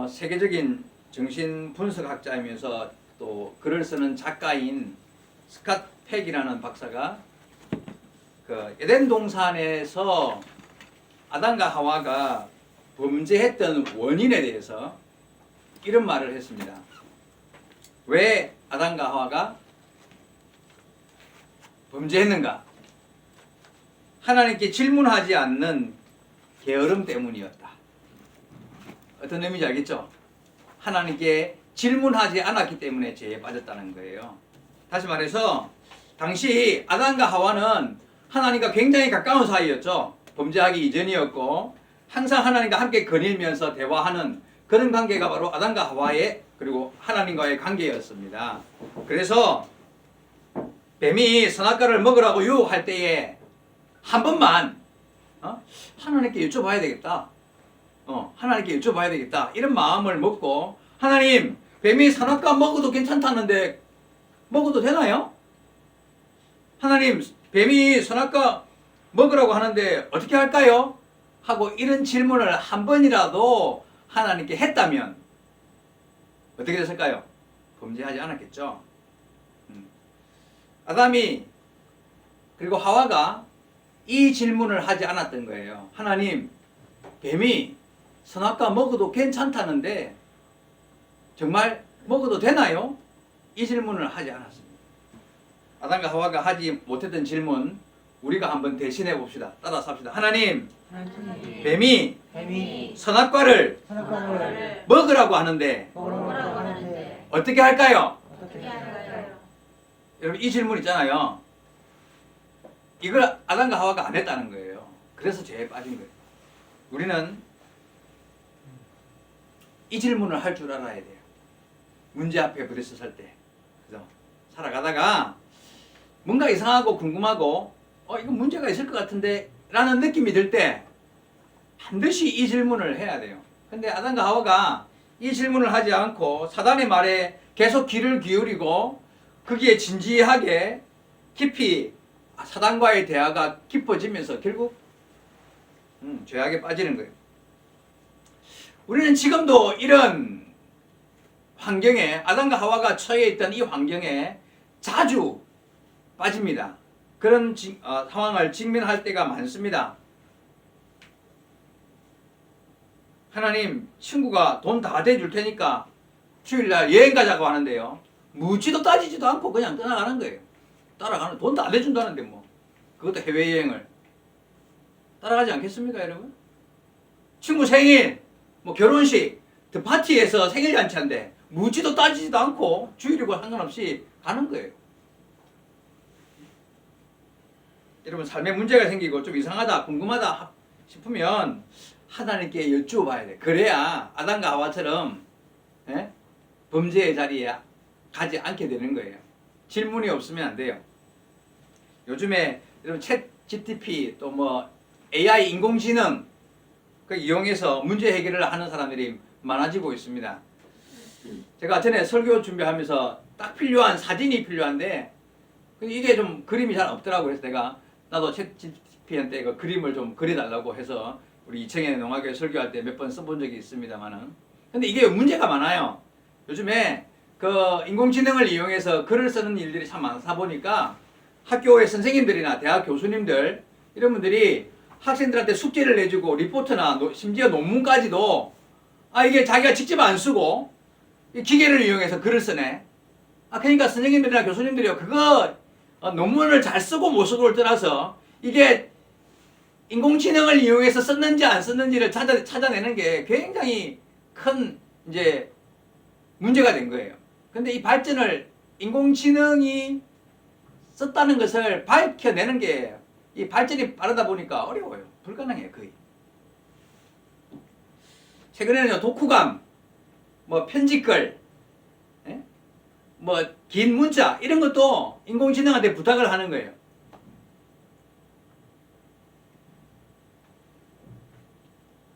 세계적인 정신 분석학자이면서 또 글을 쓰는 작가인 스캇 팩이라는 박사가 그 에덴 동산에서 아담과 하와가 범죄했던 원인에 대해서 이런 말을 했습니다. 왜 아담과 하와가 범죄했는가? 하나님께 질문하지 않는 게으름 때문이었다. 어떤 의미인지 알겠죠? 하나님께 질문하지 않았기 때문에 죄에 빠졌다는 거예요. 다시 말해서 당시 아담과 하와는 하나님과 굉장히 가까운 사이였죠. 범죄하기 이전이었고 항상 하나님과 함께 거닐면서 대화하는 그런 관계가 바로 아담과 하와의 그리고 하나님과의 관계였습니다. 그래서 뱀이 선악과를 먹으라고 유혹할 때에 한 번만 하나님께 여쭤봐야 되겠다. 하나님께 여쭤봐야 되겠다. 이런 마음을 먹고 하나님, 뱀이 선악과 먹어도 괜찮다는데 먹어도 되나요? 하나님, 뱀이 선악과 먹으라고 하는데 어떻게 할까요? 하고 이런 질문을 한 번이라도 하나님께 했다면 어떻게 됐을까요? 범죄하지 않았겠죠. 아담이 그리고 하와가 이 질문을 하지 않았던 거예요. 하나님, 뱀이 선악과 먹어도 괜찮다는데 정말 먹어도 되나요? 이 질문을 하지 않았습니다. 아담과 하와가 하지 못했던 질문 우리가 한번 대신해 봅시다. 따라서 합시다. 하나님, 뱀이 선악과를 먹으라고 하는데 어떻게 할까요? 여러분, 이 질문 있잖아요. 이걸 아담과 하와가 안 했다는 거예요. 그래서 죄에 빠진 거예요. 우리는 이 질문을 할 줄 알아야 돼요. 문제 앞에 부딪혔을 때. 그죠? 살아가다가 뭔가 이상하고 궁금하고 이거 문제가 있을 것 같은데 라는 느낌이 들 때 반드시 이 질문을 해야 돼요. 근데 아담과 하와가 이 질문을 하지 않고 사단의 말에 계속 귀를 기울이고 거기에 진지하게 깊이 사단과의 대화가 깊어지면서 결국 죄악에 빠지는 거예요. 우리는 지금도 이런 환경에 아담과 하와가 처해 있던 이 환경에 자주 빠집니다. 그런 상황을 직면할 때가 많습니다. 하나님, 친구가 돈 다 대줄 테니까 주일날 여행 가자고 하는데요. 묻지도 따지지도 않고 그냥 떠나가는 거예요. 따라가는, 돈 다 내준다는데 뭐. 그것도 해외여행을. 따라가지 않겠습니까, 여러분? 친구 생일, 뭐 결혼식, 그 파티에서 생일잔치한데 묻지도 따지지도 않고 주일이고 상관없이 가는 거예요. 여러분, 삶에 문제가 생기고 좀 이상하다, 궁금하다 싶으면 하나님께 여쭤봐야 돼. 그래야 아담과 하와처럼 범죄의 자리에 가지 않게 되는 거예요. 질문이 없으면 안 돼요. 요즘에 여러분 챗 GTP 또 뭐 AI 인공지능 그 이용해서 문제 해결을 하는 사람들이 많아지고 있습니다. 제가 전에 설교 준비하면서 딱 필요한 사진이 필요한데 이게 좀 그림이 잘 없더라고요. 그래서 내가 나도 챗 GTP한테 그 그림을 좀 그려달라고 해서 우리 이청에 농학교에 설교할 때 몇 번 써본 적이 있습니다만은 근데 이게 문제가 많아요. 요즘에 그 인공지능을 이용해서 글을 쓰는 일들이 참 많다 보니까 학교의 선생님들이나 대학 교수님들 이런 분들이 학생들한테 숙제를 내주고 리포트나 심지어 논문까지도 이게 자기가 직접 안 쓰고 기계를 이용해서 글을 쓰네. 그러니까 선생님들이나 교수님들이 그거 논문을 잘 쓰고 못 쓰고를 떠나서 이게 인공지능을 이용해서 썼는지 안 썼는지를 찾아내는 게 굉장히 큰 이제 문제가 된 거예요. 근데 이 발전을 인공지능이 썼다는 것을 밝혀내는 게 이 발전이 빠르다 보니까 어려워요. 불가능해요, 거의. 최근에는 독후감, 뭐 편집글, 뭐 긴 문자 이런 것도 인공지능한테 부탁을 하는 거예요.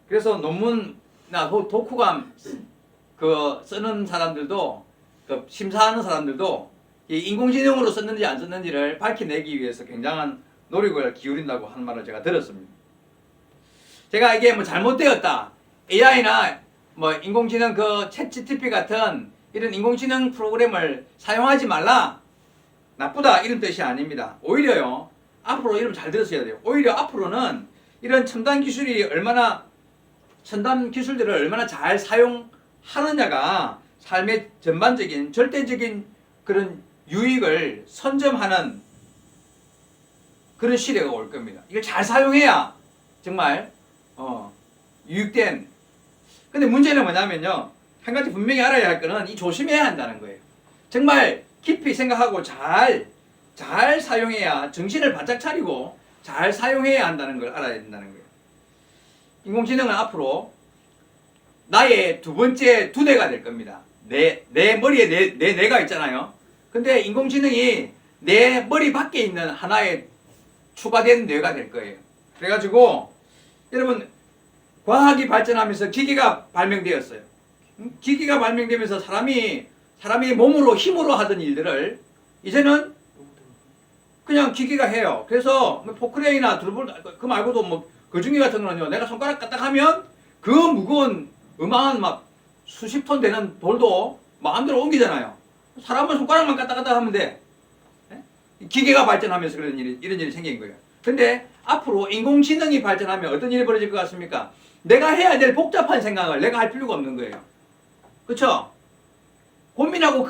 그래서 논문이나 독후감 그 쓰는 사람들도 그 심사하는 사람들도 이 인공지능으로 썼는지 안 썼는지를 밝혀내기 위해서 굉장한 노력을 기울인다고 하는 말을 제가 들었습니다. 제가 이게 뭐 잘못되었다, AI나 뭐 인공지능 그 챗GPT 같은 이런 인공지능 프로그램을 사용하지 말라, 나쁘다 이런 뜻이 아닙니다. 오히려요, 앞으로 이름 잘 들으셔야 돼요. 오히려 앞으로는 이런 첨단 기술들을 얼마나 잘 사용하느냐가 삶의 전반적인 절대적인 그런 유익을 선점하는 그런 시대가 올 겁니다. 이걸 잘 사용해야 정말 유익된. 근데 문제는 뭐냐면요, 한 가지 분명히 알아야 할 거는 이 조심해야 한다는 거예요. 정말 깊이 생각하고 잘 사용해야, 정신을 바짝 차리고 잘 사용해야 한다는 걸 알아야 된다는 거예요. 인공지능은 앞으로 나의 두 번째 두뇌가 될 겁니다. 내 머리에 내 뇌가 있잖아요. 근데 인공지능이 내 머리 밖에 있는 하나의 추가된 뇌가 될 거예요. 그래가지고 여러분, 과학이 발전하면서 기계가 발명되었어요. 기계가 발명되면서 사람이 몸으로 힘으로 하던 일들을 이제는 그냥 기계가 해요. 그래서 포크레인이나 드루볼 그 말고도 뭐 거중기 같은 거는요, 내가 손가락 까딱하면 그 무거운 어마한 막 수십 톤 되는 돌도 마음대로 옮기잖아요. 사람은 손가락만 까딱까딱 하면 돼. 기계가 발전하면서 이런 일이 생긴 거예요. 근데 앞으로 인공지능이 발전하면 어떤 일이 벌어질 것 같습니까? 내가 해야 될 복잡한 생각을 내가 할 필요가 없는 거예요. 그쵸? 고민하고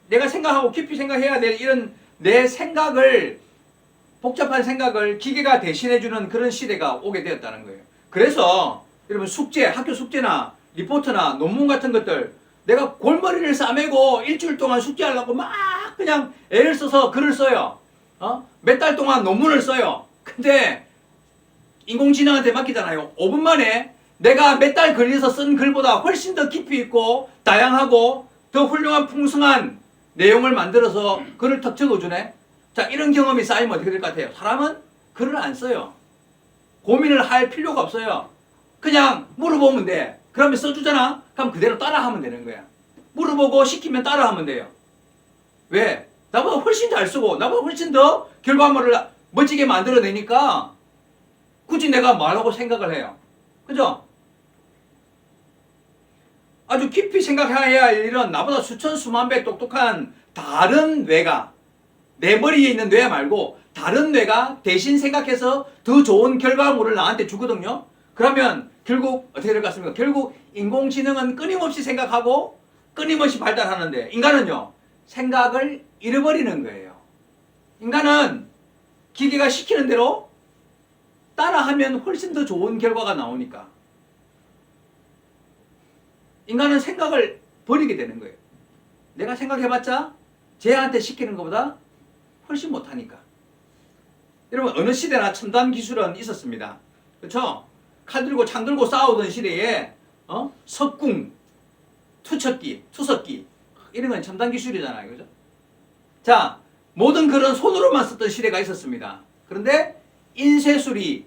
내가 생각하고 깊이 생각해야 될 이런 내 생각을, 복잡한 생각을 기계가 대신해주는 그런 시대가 오게 되었다는 거예요. 그래서 여러분, 학교 숙제나 리포트나 논문 같은 것들 내가 골머리를 싸매고 일주일 동안 숙제하려고 막 그냥 애를 써서 글을 써요. 몇 달 동안 논문을 써요. 근데 인공지능한테 맡기잖아요. 5분 만에 내가 몇 달 걸려서 쓴 글보다 훨씬 더 깊이 있고 다양하고 더 훌륭한 풍성한 내용을 만들어서 글을 턱 적어주네. 자, 이런 경험이 쌓이면 어떻게 될 것 같아요? 사람은 글을 안 써요. 고민을 할 필요가 없어요. 그냥 물어보면 돼. 그러면 써주잖아? 그럼 그대로 따라하면 되는 거야. 물어보고 시키면 따라하면 돼요. 왜? 나보다 훨씬 잘 쓰고 나보다 훨씬 더 결과물을 멋지게 만들어내니까 굳이 내가 말하고 생각을 해요. 그죠? 아주 깊이 생각해야 할 일은 나보다 수천 수만 배 똑똑한 다른 뇌가, 내 머리에 있는 뇌 말고 다른 뇌가 대신 생각해서 더 좋은 결과물을 나한테 주거든요. 그러면 결국 어떻게 될 것 같습니까? 결국 인공지능은 끊임없이 생각하고 끊임없이 발달하는데 인간은요, 생각을 잃어버리는 거예요. 인간은 기계가 시키는 대로 따라하면 훨씬 더 좋은 결과가 나오니까 인간은 생각을 버리게 되는 거예요. 내가 생각해봤자 쟤한테 시키는 것보다 훨씬 못하니까. 여러분, 어느 시대나 첨단 기술은 있었습니다. 그렇죠? 칼 들고 창 들고 싸우던 시대에 석궁, 투석기 이런 건 첨단 기술이잖아요. 그죠? 자, 모든 글은 손으로만 썼던 시대가 있었습니다. 그런데 인쇄술이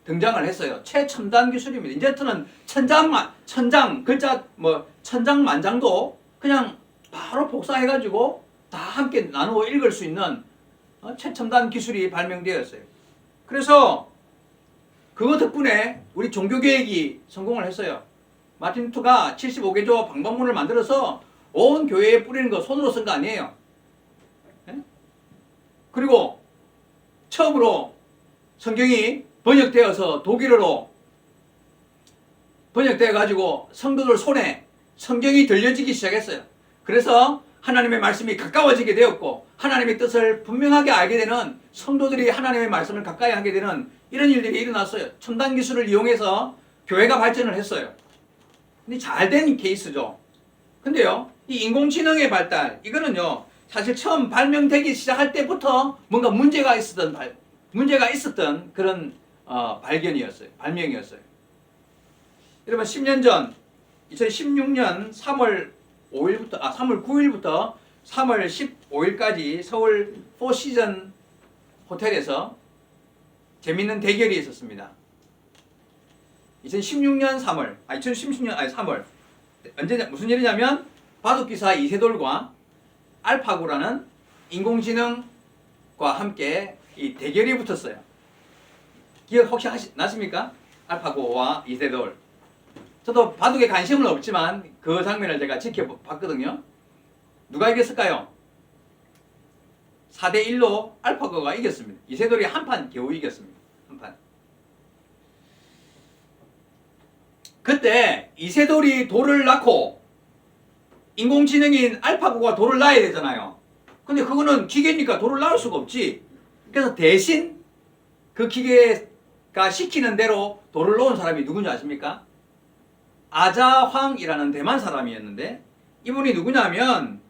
등장을 했어요. 최첨단 기술입니다. 이제부터는 천장 글자 천장만장도 그냥 바로 복사해가지고 다 함께 나누어 읽을 수 있는 최첨단 기술이 발명되었어요. 그래서 그거 덕분에 우리 종교개혁이 성공을 했어요. 마틴 루터가 75개조 방법문을 만들어서 온 교회에 뿌리는 거 손으로 쓴 거 아니에요. 네? 그리고 처음으로 성경이 번역되어서 독일어로 번역되어가지고 성도들 손에 성경이 들려지기 시작했어요. 그래서 하나님의 말씀이 가까워지게 되었고 하나님의 뜻을 분명하게 알게 되는, 성도들이 하나님의 말씀을 가까이 하게 되는 이런 일들이 일어났어요. 첨단 기술을 이용해서 교회가 발전을 했어요. 근데 잘된 케이스죠. 근데요, 이 인공지능의 발달, 이거는요, 사실 처음 발명되기 시작할 때부터 뭔가 문제가 있었던 그런 발명이었어요. 여러분, 10년 전 2016년 3월 9일부터 3월 15일까지 서울 포시즌 호텔에서 재밌는 대결이 있었습니다. 2016년 3월 무슨 일이냐면 바둑기사 이세돌과 알파고라는 인공지능과 함께 이 대결이 붙었어요. 기억 혹시 나십니까? 알파고와 이세돌. 저도 바둑에 관심은 없지만 그 장면을 제가 지켜봤거든요. 누가 이겼을까요? 4대1로 알파고가 이겼습니다. 이세돌이 한 판 겨우 이겼습니다. 한 판. 그때 이세돌이 돌을 낳고 인공지능인 알파고가 돌을 낳아야 되잖아요. 근데 그거는 기계니까 돌을 낳을 수가 없지. 그래서 대신 그 기계가 시키는 대로 돌을 놓은 사람이 누군지 아십니까? 아자황이라는 대만 사람이었는데, 이분이 누구냐면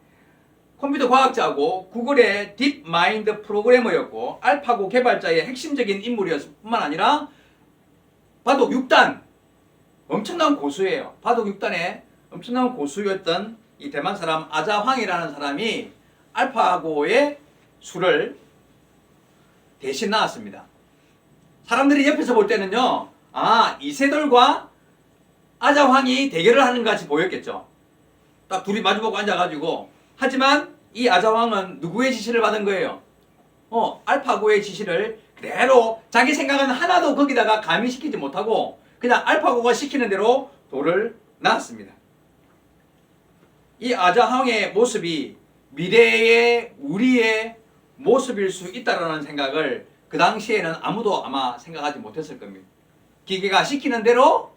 컴퓨터 과학자고 구글의 딥마인드 프로그래머였고 알파고 개발자의 핵심적인 인물이었을 뿐만 아니라 바둑 6단 엄청난 고수예요. 바둑 6단의 엄청난 고수였던 이 대만 사람 아자황이라는 사람이 알파고의 수를 대신 나왔습니다. 사람들이 옆에서 볼 때는요, 아, 이세돌과 아자황이 대결을 하는 것 같이 보였겠죠. 딱 둘이 마주보고 앉아가지고. 하지만 이 아자황은 누구의 지시를 받은 거예요? 알파고의 지시를 그대로 자기 생각은 하나도 거기다가 가미시키지 못하고 그냥 알파고가 시키는 대로 돌을 낳았습니다. 이 아자황의 모습이 미래의 우리의 모습일 수 있다라는 생각을 그 당시에는 아무도 아마 생각하지 못했을 겁니다. 기계가 시키는 대로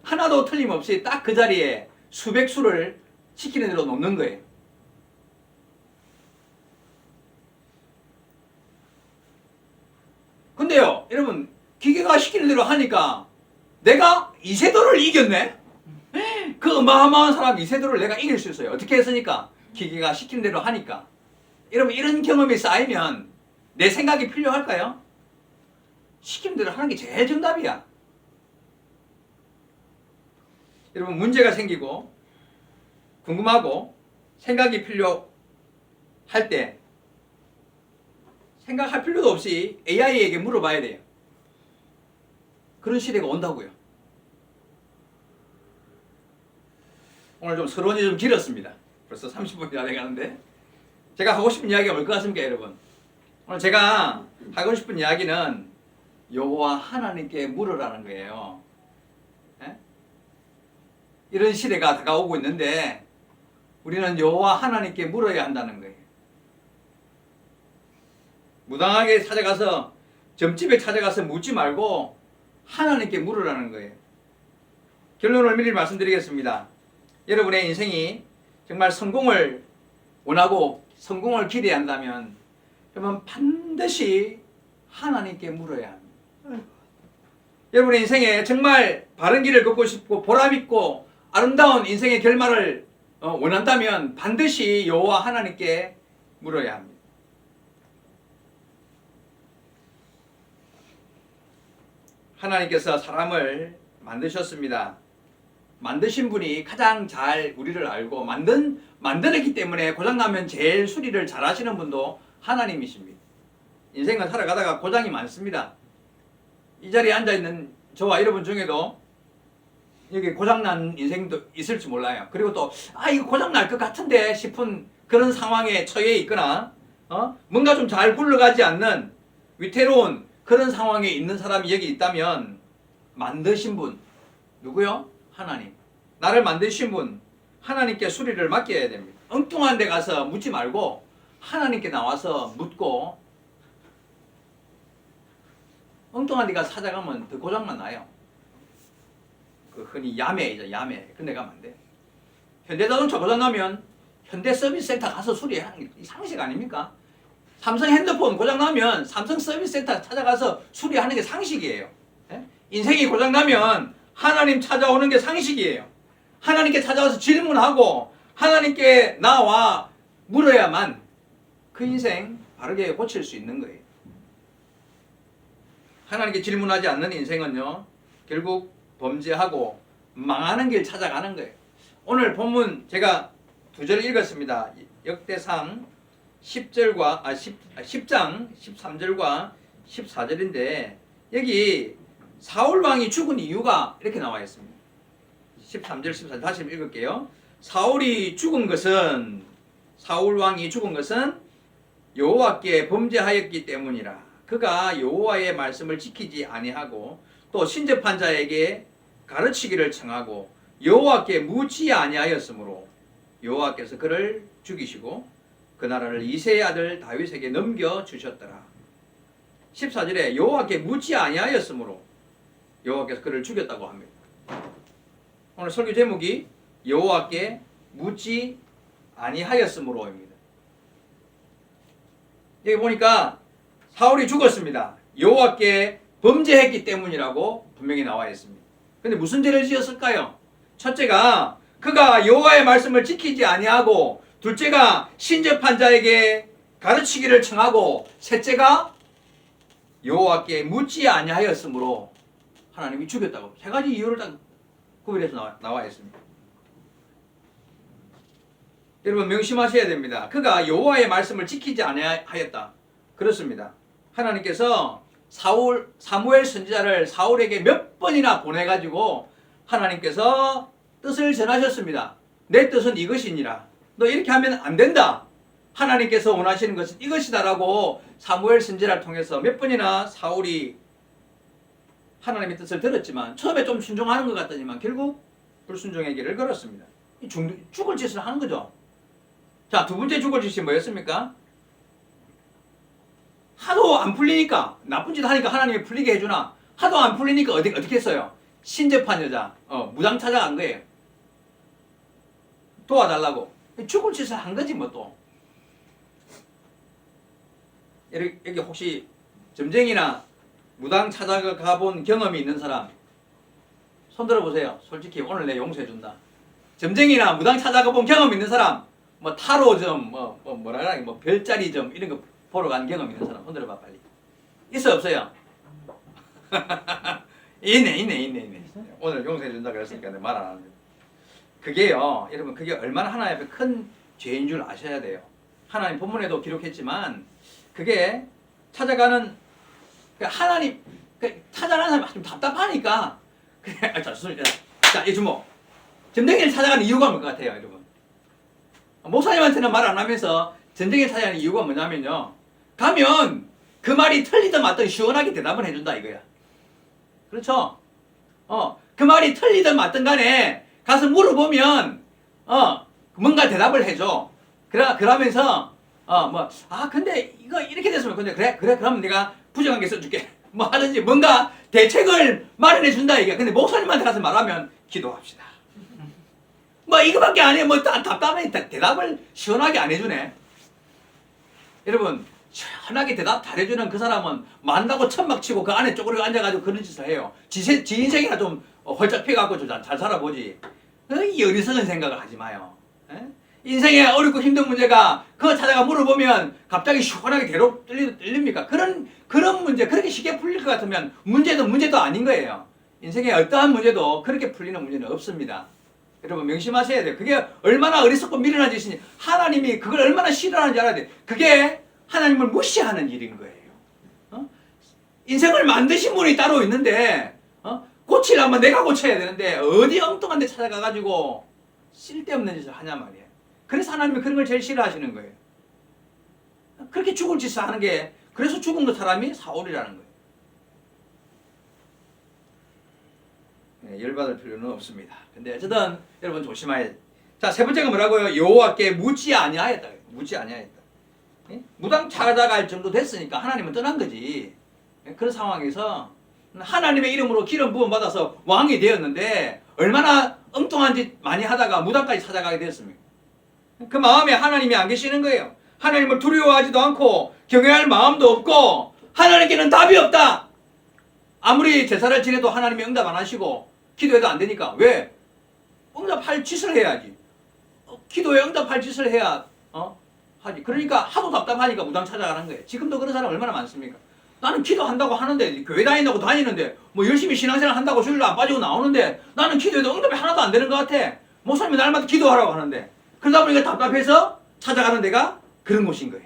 하나도 틀림없이 딱 그 자리에 수백 수를 시키는 대로 놓는 거예요. 근데요, 여러분, 기계가 시키는 대로 하니까 내가 이세돌을 이겼네? 그 어마어마한 사람 이세돌을 내가 이길 수 있어요. 어떻게 했으니까? 기계가 시키는 대로 하니까. 여러분, 이런 경험이 쌓이면 내 생각이 필요할까요? 시키는 대로 하는 게 제일 정답이야. 여러분, 문제가 생기고 궁금하고 생각이 필요할 때 생각할 필요도 없이 AI에게 물어봐야 돼요. 그런 시대가 온다고요. 오늘 좀 서론이 좀 길었습니다. 벌써 30분이 다 돼가는데 제가 하고 싶은 이야기가 뭘 것 같습니까, 여러분? 오늘 제가 하고 싶은 이야기는 여호와 하나님께 물으라는 거예요. 에? 이런 시대가 다가오고 있는데 우리는 여호와 하나님께 물어야 한다는 거예요. 무당하게 찾아가서 점집에 찾아가서 묻지 말고 하나님께 물으라는 거예요. 결론을 미리 말씀드리겠습니다. 여러분의 인생이 정말 성공을 원하고 성공을 기대한다면 여러분 반드시 하나님께 물어야 합니다. 여러분의 인생에 정말 바른 길을 걷고 싶고 보람있고 아름다운 인생의 결말을 원한다면 반드시 여호와 하나님께 물어야 합니다. 하나님께서 사람을 만드셨습니다. 만드신 분이 가장 잘 우리를 알고 만들었기 때문에 고장나면 제일 수리를 잘 하시는 분도 하나님이십니다. 인생을 살아가다가 고장이 많습니다. 이 자리에 앉아있는 저와 여러분 중에도 여기 고장난 인생도 있을지 몰라요. 그리고 또 이거 고장날 것 같은데 싶은 그런 상황에 처해 있거나 뭔가 좀 잘 굴러가지 않는 위태로운 그런 상황에 있는 사람이 여기 있다면 만드신 분 누구요? 하나님. 나를 만드신 분 하나님께 수리를 맡겨야 됩니다. 엉뚱한 데 가서 묻지 말고 하나님께 나와서 묻고 엉뚱한 데 가서 찾아가면 더 고장만 나요. 그 흔히 야매이죠, 야매. 근데 가면 안 돼. 현대자동차 고장나면 현대서비스센터 가서 수리하는 게 상식 아닙니까? 삼성 핸드폰 고장나면 삼성 서비스센터 찾아가서 수리하는 게 상식이에요. 예? 인생이 고장나면 하나님 찾아오는 게 상식이에요. 하나님께 찾아와서 질문하고 하나님께 나와 물어야만 그 인생 바르게 고칠 수 있는 거예요. 하나님께 질문하지 않는 인생은요, 결국 범죄하고 망하는 길 찾아가는 거예요. 오늘 본문 제가 2절 읽었습니다. 역대상 10장 13절과 14절인데 여기 사울왕이 죽은 이유가 이렇게 나와 있습니다. 13절 14절 다시 읽을게요. 사울왕이 죽은 것은 여호와께 범죄하였기 때문이라. 그가 여호와의 말씀을 지키지 아니하고 또 신접한 자에게 가르치기를 청하고 여호와께 묻지 아니하였으므로 여호와께서 그를 죽이시고 그 나라를 이새의 아들 다윗에게 넘겨 주셨더라. 14절에 여호와께 묻지 아니하였으므로 여호와께서 그를 죽였다고 합니다. 오늘 설교 제목이 여호와께 묻지 아니하였으므로입니다. 여기 보니까 사울이 죽었습니다. 여호와께 범죄했기 때문이라고 분명히 나와 있습니다. 근데 무슨 죄를 지었을까요? 첫째가 그가 여호와의 말씀을 지키지 아니하고, 둘째가 신접한 자에게 가르치기를 청하고, 셋째가 여호와께 묻지 아니하였으므로 하나님이 죽였다고. 세 가지 이유를 딱 구별해서 나와 있습니다. 여러분 명심하셔야 됩니다. 그가 여호와의 말씀을 지키지 아니하였다. 그렇습니다. 하나님께서 사무엘 선지자를 사울에게 몇 번이나 보내가지고 하나님께서 뜻을 전하셨습니다. 내 뜻은 이것이니라. 너 이렇게 하면 안 된다. 하나님께서 원하시는 것은 이것이다라고 사무엘 선지자를 통해서 몇 번이나 사울이 하나님의 뜻을 들었지만 처음에 좀 순종하는 것 같더니만 결국 불순종의 길을 걸었습니다. 죽을 짓을 하는 거죠. 자, 두 번째 죽을 짓이 뭐였습니까? 하도 안 풀리니까, 나쁜 짓 하니까 하나님이 풀리게 해주나, 하도 안 풀리니까 어떻게 했어요? 신접한 여자, 무당 찾아간 거예요. 도와달라고. 죽을 짓을 한 거지 뭐 또. 여기 혹시 점쟁이나 무당 찾아가 본 경험이 있는 사람 손 들어보세요. 솔직히 오늘 내 용서해준다. 점쟁이나 무당 찾아가 본 경험 있는 사람, 뭐 타로점, 뭐 별자리점 이런 거 보러 간 경험 있는 사람 손 들어봐 빨리. 있어 없어요? 있네. 오늘 용서해준다 그랬으니까 말 안 하는데. 그게요, 여러분, 그게 얼마나 하나님 앞에 큰 죄인 줄 아셔야 돼요. 하나님 본문에도 기록했지만 그게 찾아가는 하나님 찾아가는 사람이 좀 답답하니까 자, 이 주모 점쟁이를 찾아가는 이유가 뭘 것 같아요, 여러분? 목사님한테는 말 안 하면서 점쟁이를 찾아가는 이유가 뭐냐면요, 가면 그 말이 틀리든 맞든 시원하게 대답을 해준다 이거야. 그렇죠? 그 말이 틀리든 맞든 간에 가서 물어보면 뭔가 대답을 해줘. 그러면서 근데 이거 이렇게 됐으면 근데 그래 그럼 내가 부정한 게 써줄게. 뭐 하든지 뭔가 대책을 마련해 준다 이게. 근데 목사님한테 가서 말하면 기도합시다. 뭐 이거밖에 안 해. 뭐 답답해. 대답을 시원하게 안 해주네. 여러분, 시원하게 대답 잘해주는 그 사람은 만다고 천막 치고 그 안에 쪼그리고 앉아가지고 그런 짓을 해요. 지 인생이나 좀 활짝 펴갖고 좀 잘 살아보지. 이 어리석은 생각을 하지 마요. 에? 인생에 어렵고 힘든 문제가 그거 찾아가 물어보면 갑자기 시원하게 대로 뚫립니까? 그런 문제 그렇게 쉽게 풀릴 것 같으면 문제도 아닌 거예요. 인생에 어떠한 문제도 그렇게 풀리는 문제는 없습니다. 여러분 명심하셔야 돼요. 그게 얼마나 어리석고 미련한 짓이니 하나님이 그걸 얼마나 싫어하는지 알아야 돼요. 그게 하나님을 무시하는 일인 거예요. 인생을 만드신 분이 따로 있는데 고치려면 내가 고쳐야 되는데 어디 엉뚱한 데 찾아가가지고 쓸데없는 짓을 하냐 말이에요. 그래서 하나님이 그런 걸 제일 싫어하시는 거예요. 그렇게 죽을 짓을 하는 게, 그래서 죽은 그 사람이 사울이라는 거예요. 네, 열받을 필요는 없습니다. 근데 어쨌든 여러분 조심해야 돼요. 자, 세 번째가 뭐라고요? 여호와께 묻지 아니하였다. 묻지 아니하였다. 예? 무당 찾아갈 정도 됐으니까 하나님은 떠난 거지. 예? 그런 상황에서 하나님의 이름으로 기름 부음 받아서 왕이 되었는데 얼마나 엉뚱한 짓 많이 하다가 무당까지 찾아가게 됐습니까? 그 마음에 하나님이 안 계시는 거예요. 하나님을 두려워하지도 않고 경외할 마음도 없고 하나님께는 답이 없다. 아무리 제사를 지내도 하나님이 응답 안 하시고 기도해도 안 되니까 왜? 응답할 짓을 해야지. 기도에 응답할 짓을 해야 하지. 그러니까 하도 답답하니까 무당 찾아가는 거예요. 지금도 그런 사람 얼마나 많습니까? 나는 기도한다고 하는데, 교회 다닌다고 다니는데, 뭐 열심히 신앙생활 한다고 주일로 안 빠지고 나오는데, 나는 기도해도 응답이 하나도 안 되는 것 같아. 목사님이 날마다 기도하라고 하는데, 그러다 보니까 답답해서 찾아가는 데가 그런 곳인 거예요.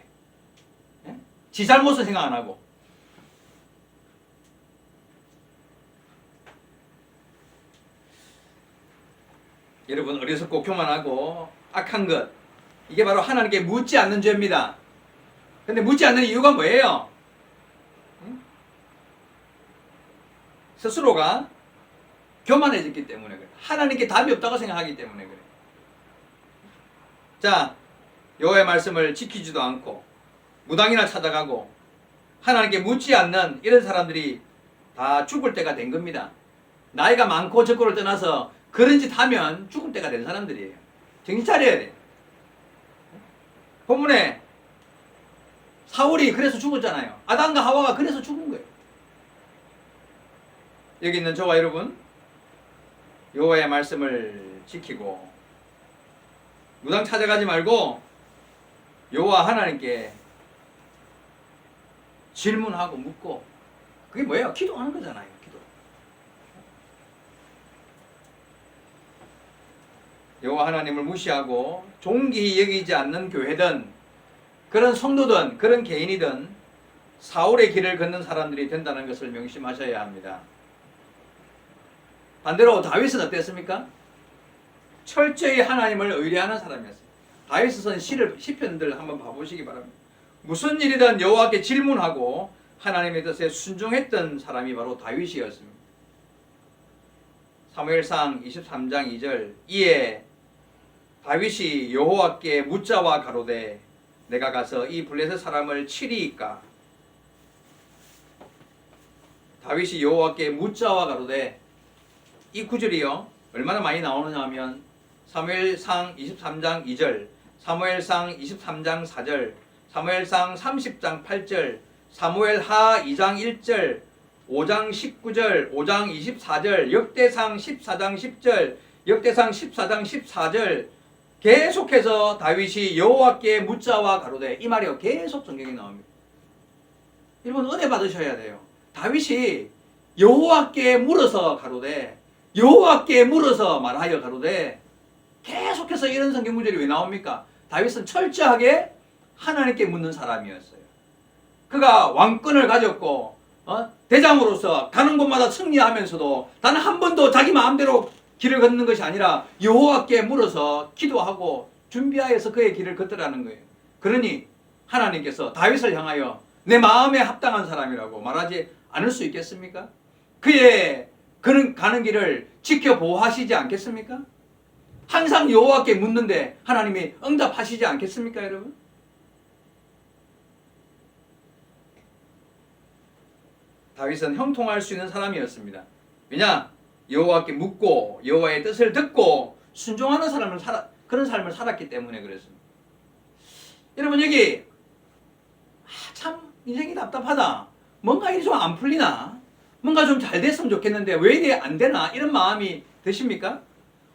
예? 지 잘못은 생각 안 하고. 여러분, 어리석고 교만하고 악한 것, 이게 바로 하나님께 묻지 않는 죄입니다. 근데 묻지 않는 이유가 뭐예요? 스스로가 교만해졌기 때문에 그래. 하나님께 답이 없다고 생각하기 때문에 그래. 자, 여호와의 말씀을 지키지도 않고 무당이나 찾아가고 하나님께 묻지 않는 이런 사람들이 다 죽을 때가 된 겁니다. 나이가 많고 적고를 떠나서 그런 짓 하면 죽을 때가 된 사람들이에요. 정신 차려야 돼. 본문에 사울이 그래서 죽었잖아요. 아담과 하와가 그래서 죽은 거예요. 여기 있는 저와 여러분, 여호와의 말씀을 지키고 무당 찾아가지 말고 여호와 하나님께 질문하고 묻고, 그게 뭐예요? 기도하는 거잖아요. 기도. 여호와 하나님을 무시하고 존귀히 여기지 않는 교회든 그런 성도든 그런 개인이든 사울의 길을 걷는 사람들이 된다는 것을 명심하셔야 합니다. 반대로 다윗은 어땠습니까? 철저히 하나님을 의뢰하는 사람이었어요. 다윗은 시편들 한번 봐보시기 바랍니다. 무슨 일이든 여호와께 질문하고 하나님의 뜻에 순종했던 사람이 바로 다윗이었습니다. 사무엘상 23장 2절, 이에 다윗이 여호와께 묻자와 가로되 내가 가서 이 블레셋 사람을 치리이까. 다윗이 여호와께 묻자와 가로되, 이 구절이요 얼마나 많이 나오느냐 하면 사무엘상 23장 2절, 사무엘상 23장 4절, 사무엘상 30장 8절, 사무엘하 2장 1절, 5장 19절, 5장 24절, 역대상 14장 10절, 역대상 14장 14절, 계속해서 다윗이 여호와께 묻자와 가로되, 이 말이요 계속 성경에 나옵니다. 여러분 은혜 받으셔야 돼요. 다윗이 여호와께 물어서 가로되, 여호와께 물어서 말하여 가로되, 계속해서 이런 성경 구절이 왜 나옵니까? 다윗은 철저하게 하나님께 묻는 사람이었어요. 그가 왕권을 가졌고 대장으로서 가는 곳마다 승리하면서도 단 한 번도 자기 마음대로 길을 걷는 것이 아니라 여호와께 물어서 기도하고 준비하여서 그의 길을 걷더라는 거예요. 그러니 하나님께서 다윗을 향하여 내 마음에 합당한 사람이라고 말하지 않을 수 있겠습니까? 그의 그는 가는 길을 지켜보호하시지 않겠습니까? 항상 여호와께 묻는데 하나님이 응답하시지 않겠습니까, 여러분? 다윗은 형통할 수 있는 사람이었습니다. 왜냐? 여호와께 묻고 여호와의 뜻을 듣고 순종하는 그런 삶을 살았기 때문에 그랬습니다. 여러분 여기 참 인생이 답답하다. 뭔가 일이 좀 안 풀리나? 뭔가 좀 잘 됐으면 좋겠는데 왜 이게 안 되나? 이런 마음이 드십니까?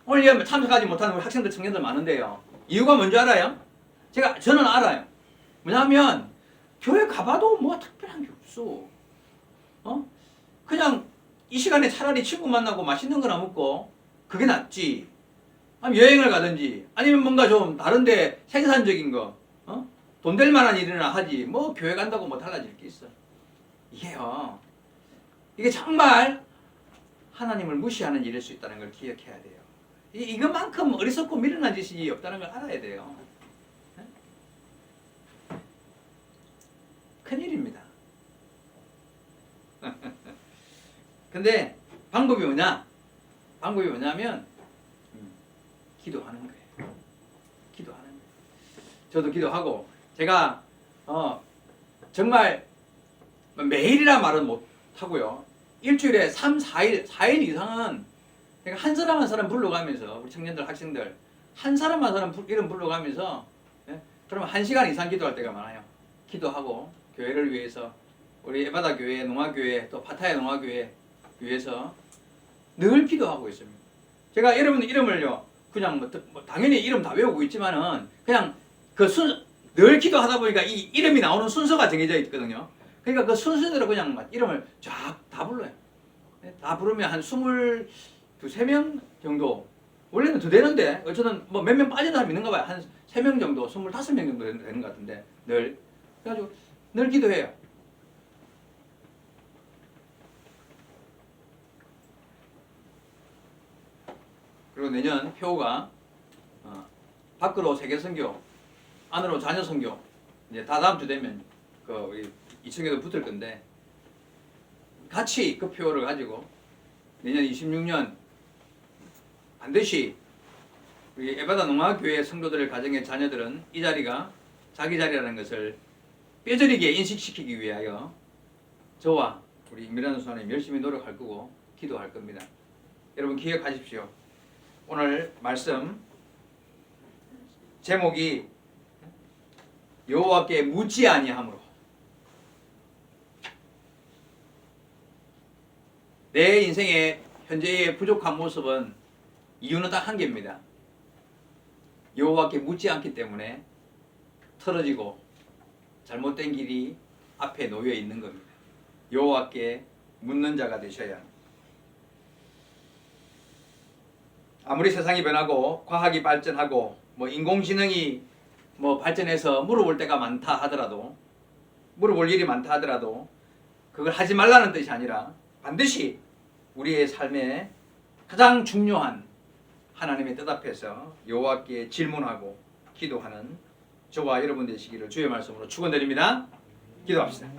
오늘 참석하지 못하는 우리 학생들, 청년들 많은데요. 이유가 뭔지 알아요? 저는 알아요. 뭐냐면 교회 가봐도 뭐가 특별한 게 없어. 그냥 이 시간에 차라리 친구 만나고 맛있는 거나 먹고 그게 낫지. 아니면 여행을 가든지 아니면 뭔가 좀 다른데 생산적인 거, 돈 될 만한 일이나 하지. 뭐 교회 간다고 뭐 달라질 게 있어. 이게 정말 하나님을 무시하는 일일 수 있다는 걸 기억해야 돼요. 이것만큼 어리석고 미련한 짓이 없다는 걸 알아야 돼요. 큰일입니다. 근데 방법이 뭐냐? 방법이 뭐냐면 기도하는 거예요. 기도하는 거예요. 저도 기도하고 제가 정말 매일이라 말은 못 하고요. 일주일에 3, 4일 이상은 제가 한 사람 한 사람 불러가면서 우리 청년들, 학생들 한 사람 한 사람 이름 불러가면서 그러면 1시간 이상 기도할 때가 많아요. 기도하고 교회를 위해서 우리 에바다 교회, 농화교회, 또 파타야 농화교회 위해서 늘 기도하고 있습니다. 제가 여러분 이름을요 그냥 뭐 당연히 이름 다 외우고 있지만은 그냥 늘 기도하다 보니까 이 이름이 나오는 순서가 정해져 있거든요. 그러니까 그 순서대로 그냥 이름을 쫙 다 불러요. 다 부르면 한 23명 정도. 원래는 더 되는데 어쨌든 뭐 몇 명 빠진 사람 있는가 봐요. 한 3명 정도, 25명 정도 되는 것 같은데 늘. 그래가지고 늘 기도해요. 그리고 내년 표가 밖으로 세계선교, 안으로 자녀선교 이제 다 다음 주 되면 우리 이청에도 붙을 건데 같이 그 표를 가지고 내년 26년 반드시 우리 에바다 농화교회 성도들 가정의 자녀들은 이 자리가 자기 자리라는 것을 뼈저리게 인식시키기 위하여 저와 우리 임미란 수사님 열심히 노력할 거고 기도할 겁니다. 여러분 기억하십시오. 오늘 말씀 제목이 여호와께 묻지 아니함으로. 내 인생의 현재의 부족한 모습은 이유는 딱 한 개입니다. 여호와께 묻지 않기 때문에 틀어지고 잘못된 길이 앞에 놓여 있는 겁니다. 여호와께 묻는 자가 되셔야 합니다. 아무리 세상이 변하고 과학이 발전하고 인공지능이 발전해서 물어볼 때가 많다 하더라도, 물어볼 일이 많다 하더라도 그걸 하지 말라는 뜻이 아니라 반드시 우리의 삶에 가장 중요한 하나님의 뜻 앞에서 여호와께 질문하고 기도하는 저와 여러분 되시기를 주의 말씀으로 축원드립니다. 기도합시다.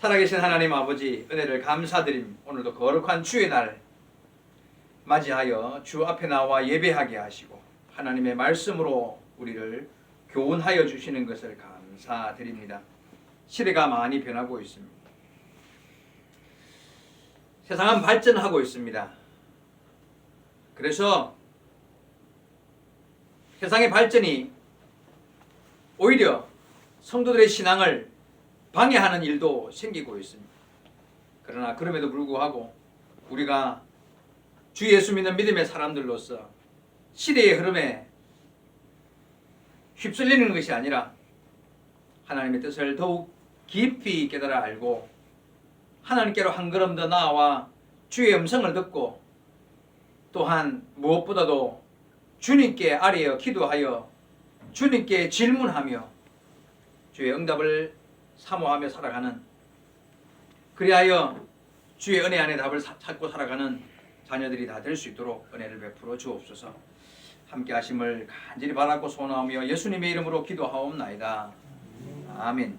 살아계신 하나님 아버지, 은혜를 감사드림. 오늘도 거룩한 주의 날 맞이하여 주 앞에 나와 예배하게 하시고 하나님의 말씀으로 우리를 교훈하여 주시는 것을 감사드립니다. 시대가 많이 변하고 있습니다. 세상은 발전하고 있습니다. 그래서 세상의 발전이 오히려 성도들의 신앙을 방해하는 일도 생기고 있습니다. 그러나 그럼에도 불구하고 우리가 주 예수 믿는 믿음의 사람들로서 시대의 흐름에 휩쓸리는 것이 아니라 하나님의 뜻을 더욱 깊이 깨달아 알고 하나님께로 한 걸음 더 나아와 주의 음성을 듣고 또한 무엇보다도 주님께 아뢰어 기도하여 주님께 질문하며 주의 응답을 사모하며 살아가는, 그리하여 주의 은혜 안에 답을 찾고 살아가는 자녀들이 다 될 수 있도록 은혜를 베풀어 주옵소서. 함께 하심을 간절히 바라고 소원하며 예수님의 이름으로 기도하옵나이다. 아멘.